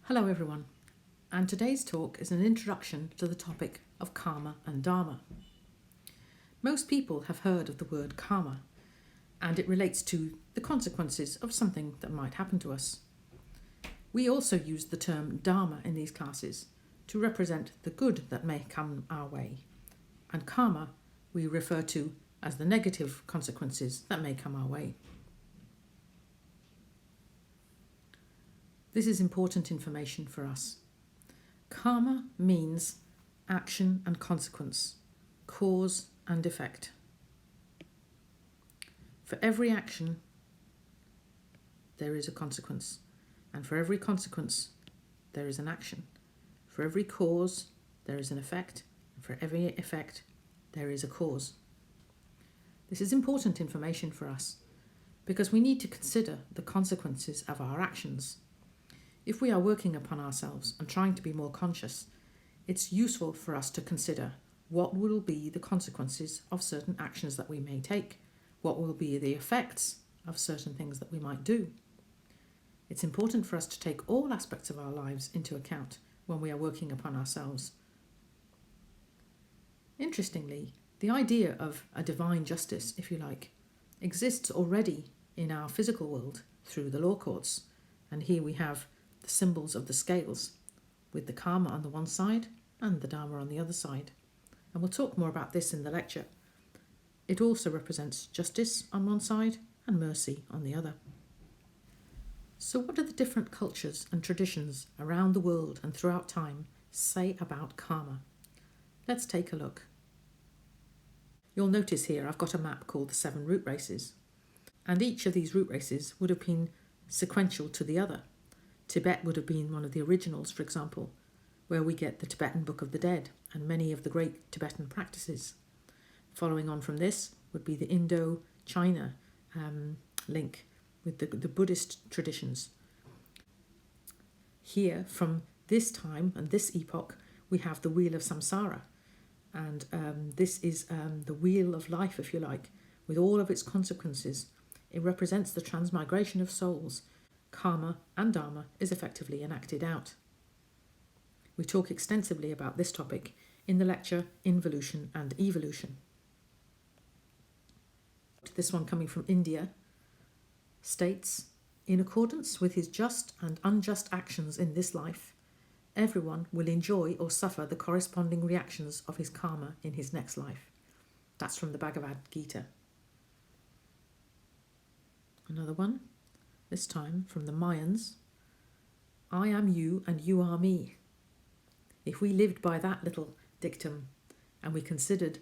Hello everyone, and today's talk is an introduction to the topic of karma and dharma. Most people have heard of the word karma, and it relates to the consequences of something that might happen to us. We also use the term dharma in these classes to represent the good that may come our way, and karma we refer to as the negative consequences that may come our way. This is important information for us. Karma means action and consequence, cause and effect. For every action, there is a consequence, and for every consequence, there is an action. For every cause, there is an effect, and for every effect, there is a cause. This is important information for us because we need to consider the consequences of our actions. If we are working upon ourselves and trying to be more conscious, it's useful for us to consider what will be the consequences of certain actions that we may take, what will be the effects of certain things that we might do. It's important for us to take all aspects of our lives into account when we are working upon ourselves. Interestingly, the idea of a divine justice, if you like, exists already in our physical world through the law courts, and here we have the symbols of the scales, with the karma on the one side and the dharma on the other side. And we'll talk more about this in the lecture. It also represents justice on one side and mercy on the other. So what do the different cultures and traditions around the world and throughout time say about karma? Let's take a look. You'll notice here I've got a map called the 7 root races, and each of these root races would have been sequential to the other. Tibet would have been one of the originals, for example, where we get the Tibetan Book of the Dead and many of the great Tibetan practices. Following on from this would be the Indo-China link with the Buddhist traditions. Here, from this time and this epoch, we have the Wheel of Samsara, and this is the wheel of life, if you like, with all of its consequences. It represents the transmigration of souls. Karma and dharma is effectively enacted out. We talk extensively about this topic in the lecture Involution and Evolution. This one, coming from India, states, in accordance with his just and unjust actions in this life, everyone will enjoy or suffer the corresponding reactions of his karma in his next life. That's from the Bhagavad Gita. Another one, this time from the Mayans. I am you and you are me. If we lived by that little dictum and we considered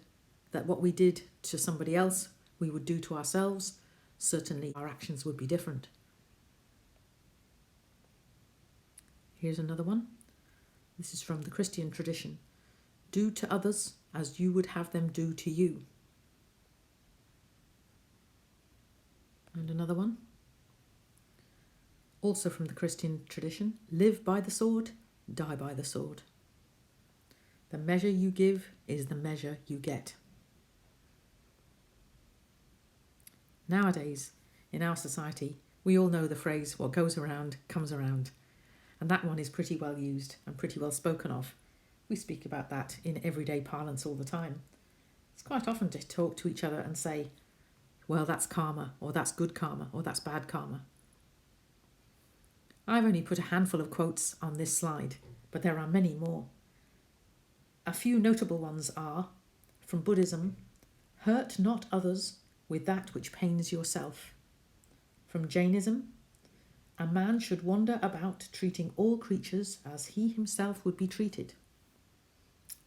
that what we did to somebody else we would do to ourselves, certainly our actions would be different. Here's another one. This is from the Christian tradition. Do to others as you would have them do to you. And another one, also from the Christian tradition. Live by the sword, die by the sword. The measure you give is the measure you get. Nowadays, in our society, we all know the phrase, what goes around comes around. And that one is pretty well used and pretty well spoken of. We speak about that in everyday parlance all the time. It's quite often to talk to each other and say, well, that's karma, or that's good karma, or that's bad karma. I've only put a handful of quotes on this slide, but there are many more. A few notable ones are, from Buddhism, hurt not others with that which pains yourself. From Jainism, a man should wander about treating all creatures as he himself would be treated.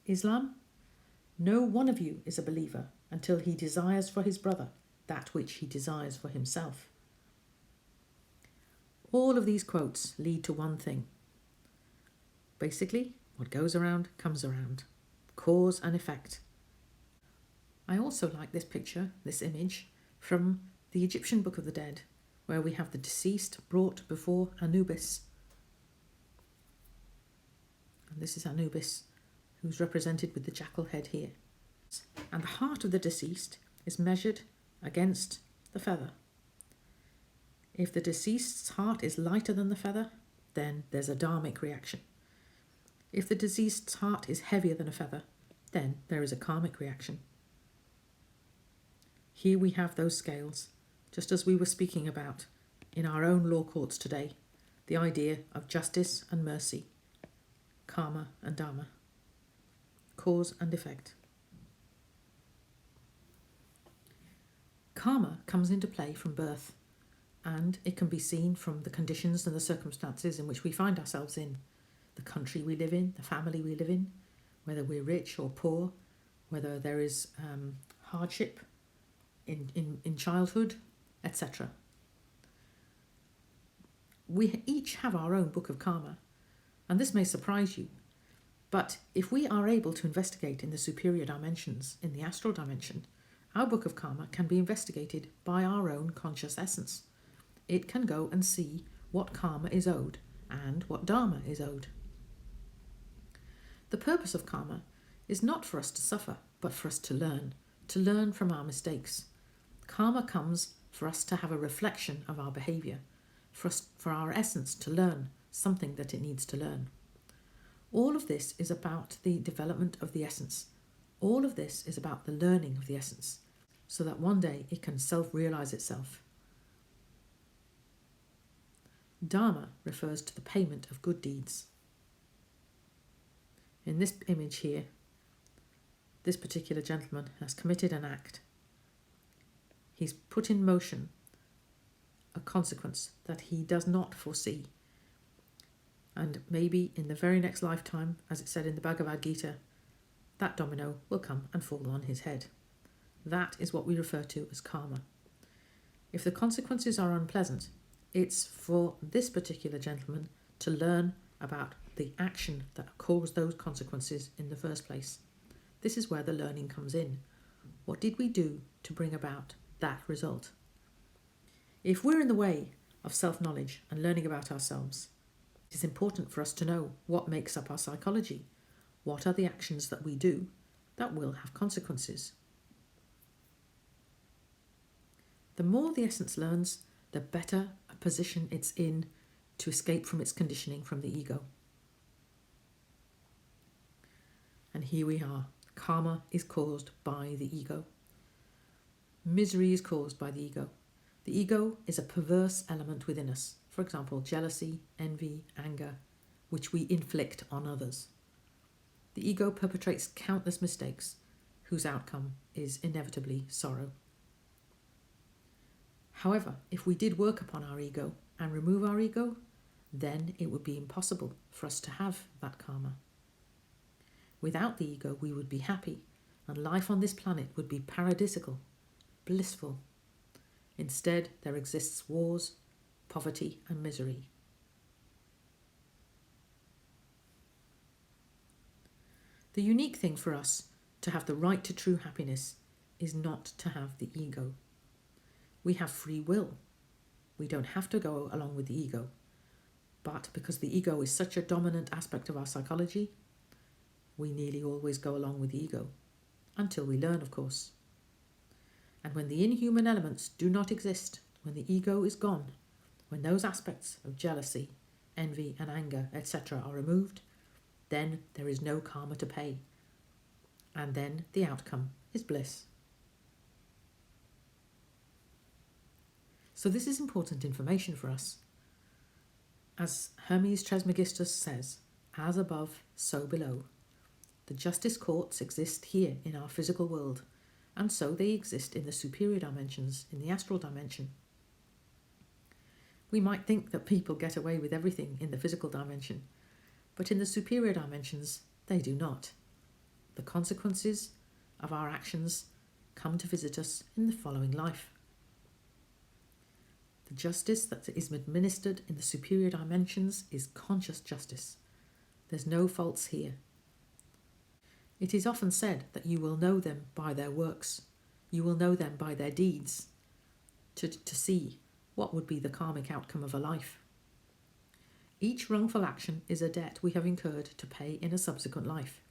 Islam, no one of you is a believer until he desires for his brother that which he desires for himself. All of these quotes lead to one thing. Basically, what goes around comes around. Cause and effect. I also like this picture, this image, from the Egyptian Book of the Dead, where we have the deceased brought before Anubis. And this is Anubis, who's represented with the jackal head here. And the heart of the deceased is measured against the feather. If the deceased's heart is lighter than the feather, then there's a dharmic reaction. If the deceased's heart is heavier than a feather, then there is a karmic reaction. Here we have those scales, just as we were speaking about in our own law courts today, the idea of justice and mercy, karma and dharma, cause and effect. Karma comes into play from birth, and it can be seen from the conditions and the circumstances in which we find ourselves in, the country we live in, the family we live in, whether we're rich or poor, whether there is hardship in childhood, etc. We each have our own book of karma, and this may surprise you, but if we are able to investigate in the superior dimensions, in the astral dimension, our book of karma can be investigated by our own conscious essence. It can go and see what karma is owed and what dharma is owed. The purpose of karma is not for us to suffer, but for us to learn from our mistakes. Karma comes for us to have a reflection of our behaviour, for our essence to learn something that it needs to learn. All of this is about the development of the essence. All of this is about the learning of the essence, so that one day it can self-realise itself. Dharma refers to the payment of good deeds. In this image here, this particular gentleman has committed an act. He's put in motion a consequence that he does not foresee. And maybe in the very next lifetime, as it said in the Bhagavad Gita, that domino will come and fall on his head. That is what we refer to as karma. If the consequences are unpleasant, it's for this particular gentleman to learn about the action that caused those consequences in the first place. This is where the learning comes in. What did we do to bring about that result? If we're in the way of self-knowledge and learning about ourselves, it is important for us to know what makes up our psychology. What are the actions that we do that will have consequences? The more the essence learns, the better a position it's in to escape from its conditioning from the ego. And here we are. Karma is caused by the ego. Misery is caused by the ego. The ego is a perverse element within us. For example, jealousy, envy, anger, which we inflict on others. The ego perpetrates countless mistakes, whose outcome is inevitably sorrow. However, if we did work upon our ego and remove our ego, then it would be impossible for us to have that karma. Without the ego, we would be happy, and life on this planet would be paradisical, blissful. Instead, there exists wars, poverty, and misery. The unique thing for us to have the right to true happiness is not to have the ego. We have free will. We don't have to go along with the ego. But because the ego is such a dominant aspect of our psychology, we nearly always go along with the ego, until we learn, of course. And when the inhuman elements do not exist, when the ego is gone, when those aspects of jealousy, envy and anger, etc. are removed, then there is no karma to pay. And then the outcome is bliss. So this is important information for us. As Hermes Trismegistus says, as above, so below. The justice courts exist here in our physical world, and so they exist in the superior dimensions, in the astral dimension. We might think that people get away with everything in the physical dimension, but in the superior dimensions, they do not. The consequences of our actions come to visit us in the following life. The justice that is administered in the superior dimensions is conscious justice. There's no faults here. It is often said that you will know them by their works. You will know them by their deeds to see what would be the karmic outcome of a life. Each wrongful action is a debt we have incurred to pay in a subsequent life.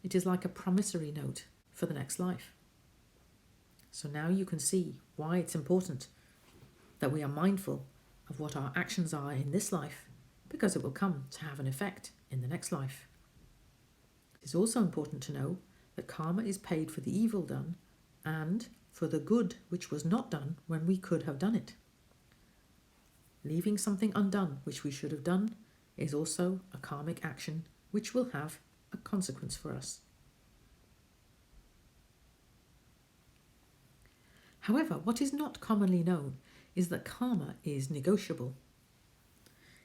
It is like a promissory note for the next life. So now you can see why it's important that we are mindful of what our actions are in this life, because it will come to have an effect in the next life. It is also important to know that karma is paid for the evil done and for the good which was not done when we could have done it. Leaving something undone which we should have done is also a karmic action which will have a consequence for us. However, what is not commonly known is that karma is negotiable.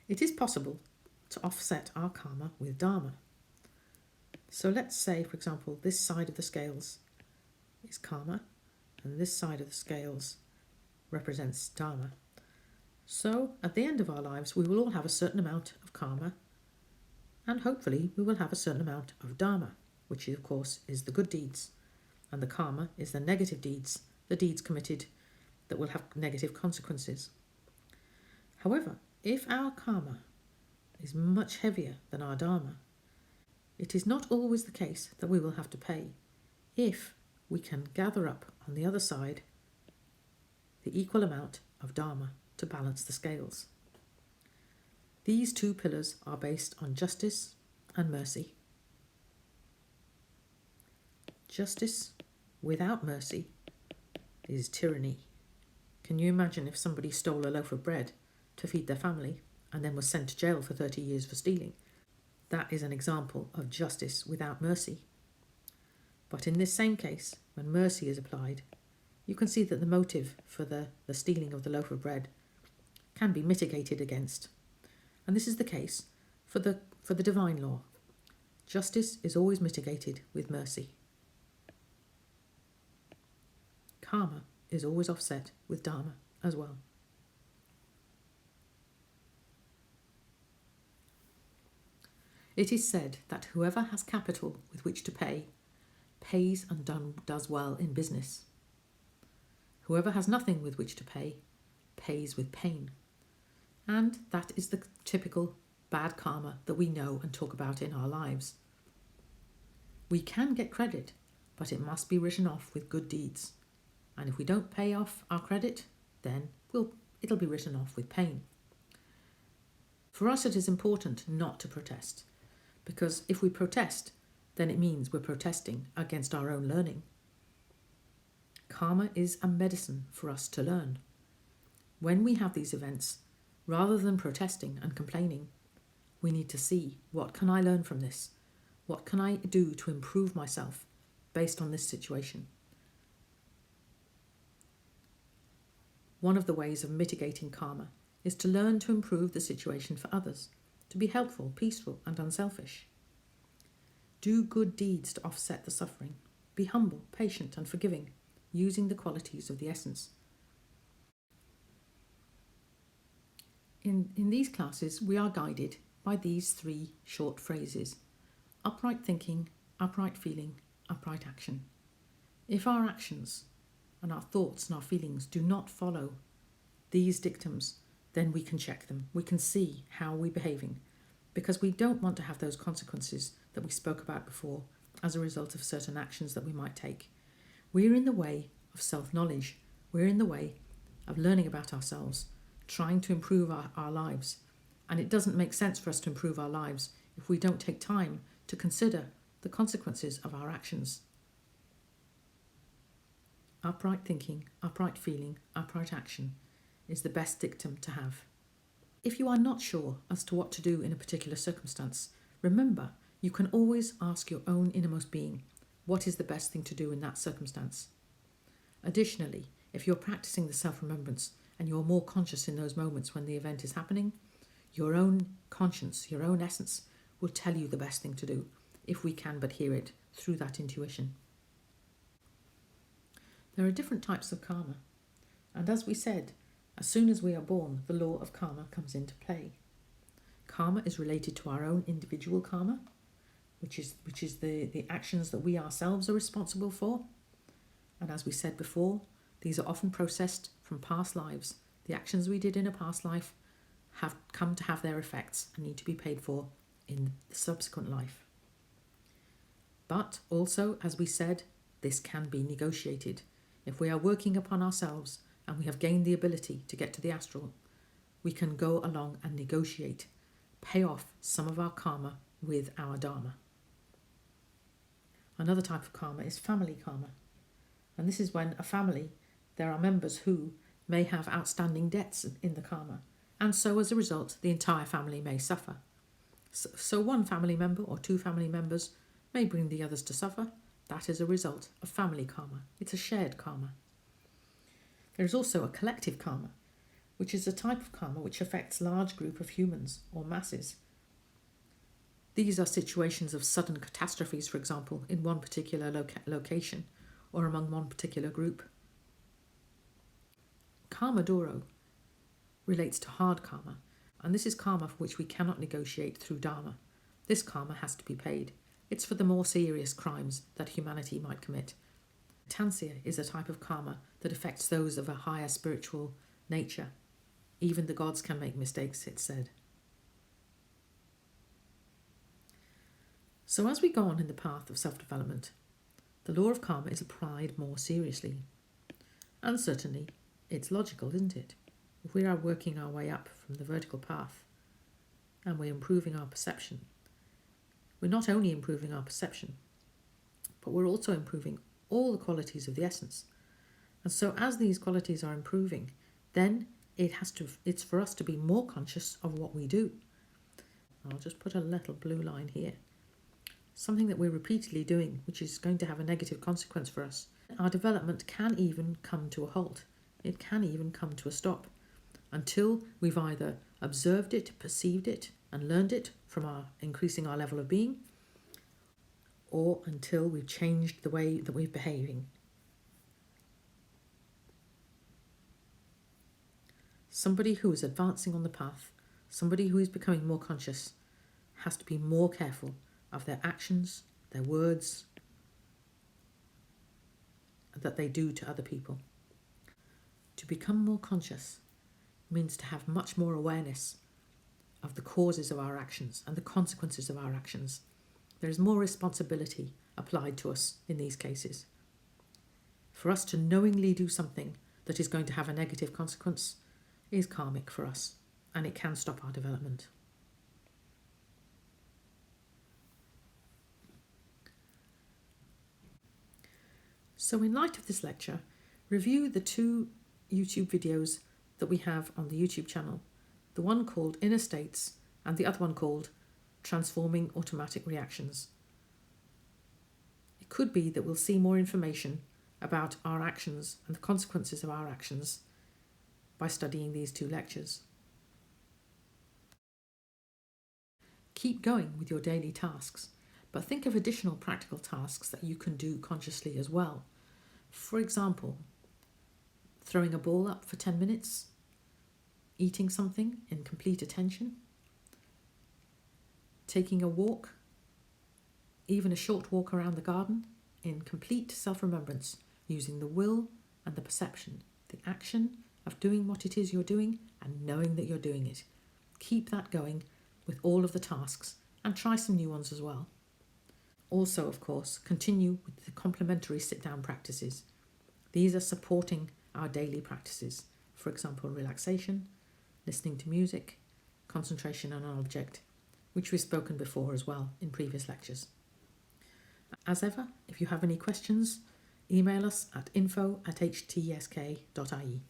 It is possible to offset our karma with Dharma. So let's say, for example, this side of the scales is karma and this side of the scales represents Dharma. So at the end of our lives, we will all have a certain amount of karma and hopefully we will have a certain amount of Dharma, which of course is the good deeds, and the karma is the negative deeds, the deeds committed that will have negative consequences. However, if our karma is much heavier than our Dharma, it is not always the case that we will have to pay if we can gather up on the other side the equal amount of Dharma to balance the scales. These two pillars are based on justice and mercy. Justice without mercy is tyranny. Can you imagine if somebody stole a loaf of bread to feed their family and then was sent to jail for 30 years for stealing? That is an example of justice without mercy. But in this same case, when mercy is applied, you can see that the motive for the stealing of the loaf of bread can be mitigated against. And this is the case for the divine law. Justice is always mitigated with mercy. Karma is always offset with Dharma as well. It is said that whoever has capital with which to pay, pays and does well in business. Whoever has nothing with which to pay, pays with pain. And that is the typical bad karma that we know and talk about in our lives. We can get credit, but it must be written off with good deeds. And if we don't pay off our credit, then it'll be written off with pain. For us, it is important not to protest, because if we protest, then it means we're protesting against our own learning. Karma is a medicine for us to learn. When we have these events, rather than protesting and complaining, we need to see, what can I learn from this? What can I do to improve myself based on this situation? One of the ways of mitigating karma is to learn to improve the situation for others, to be helpful, peaceful, and unselfish. Do good deeds to offset the suffering. Be humble, patient, and forgiving, using the qualities of the essence. In these classes, we are guided by these 3 short phrases: upright thinking, upright feeling, upright action. If our actions and our thoughts and our feelings do not follow these dictums, then we can check them. We can see how we're behaving, because we don't want to have those consequences that we spoke about before as a result of certain actions that we might take. We're in the way of self-knowledge. We're in the way of learning about ourselves, trying to improve our lives. And it doesn't make sense for us to improve our lives if we don't take time to consider the consequences of our actions. Upright thinking, upright feeling, upright action is the best dictum to have. If you are not sure as to what to do in a particular circumstance, remember, you can always ask your own innermost being, what is the best thing to do in that circumstance? Additionally, if you're practicing the self-remembrance and you're more conscious in those moments when the event is happening, your own conscience, your own essence will tell you the best thing to do, if we can but hear it through that intuition. There are different types of karma, and as we said, as soon as we are born, the law of karma comes into play. Karma is related to our own individual karma, which is the actions that we ourselves are responsible for. And as we said before, these are often processed from past lives. The actions we did in a past life have come to have their effects and need to be paid for in the subsequent life. But also, as we said, this can be negotiated. If we are working upon ourselves and we have gained the ability to get to the astral, we can go along and negotiate pay off some of our karma with our Dharma. Another type of karma is family karma. And this is when a family, there are members who may have outstanding debts in the karma. And so as a result, the entire family may suffer. So one family member or two family members may bring the others to suffer. That is a result of family karma. It's a shared karma. There is also a collective karma, which is a type of karma which affects a large group of humans or masses. These are situations of sudden catastrophes, for example, in one particular location or among one particular group. Karma doro relates to hard karma, and this is karma for which we cannot negotiate through Dharma. This karma has to be paid. It's for the more serious crimes that humanity might commit. Tansia is a type of karma that affects those of a higher spiritual nature. Even the gods can make mistakes, it's said. So as we go on in the path of self-development, the law of karma is applied more seriously. And certainly, it's logical, isn't it? If we are working our way up from the vertical path and we're improving our perception, we're not only improving our perception, but we're also improving all the qualities of the essence. And so as these qualities are improving, then it's for us to be more conscious of what we do. I'll just put a little blue line here. Something that we're repeatedly doing, which is going to have a negative consequence for us. Our development can even come to a halt. It can even come to a stop until we've either observed it, perceived it, and learned it from increasing our level of being, or until we've changed the way that we're behaving. Somebody who is advancing on the path, somebody who is becoming more conscious, has to be more careful of their actions, their words, that they do to other people. To become more conscious means to have much more awareness of the causes of our actions and the consequences of our actions. There is more responsibility applied to us in these cases. For us to knowingly do something that is going to have a negative consequence is karmic for us, and it can stop our development. So in light of this lecture, review the 2 YouTube videos that we have on the YouTube channel, the one called Inner States and the other one called Transforming Automatic Reactions. It could be that we'll see more information about our actions and the consequences of our actions by studying these 2 lectures. Keep going with your daily tasks, but think of additional practical tasks that you can do consciously as well. For example, throwing a ball up for 10 minutes, eating something in complete attention, taking a walk, even a short walk around the garden, in complete self-remembrance, using the will and the perception, the action of doing what it is you're doing and knowing that you're doing it. Keep that going with all of the tasks and try some new ones as well. Also, of course, continue with the complementary sit-down practices. These are supporting our daily practices. For example, relaxation, listening to music, concentration on an object, which we've spoken before as well in previous lectures. As ever, if you have any questions, email us at info@htsk.ie.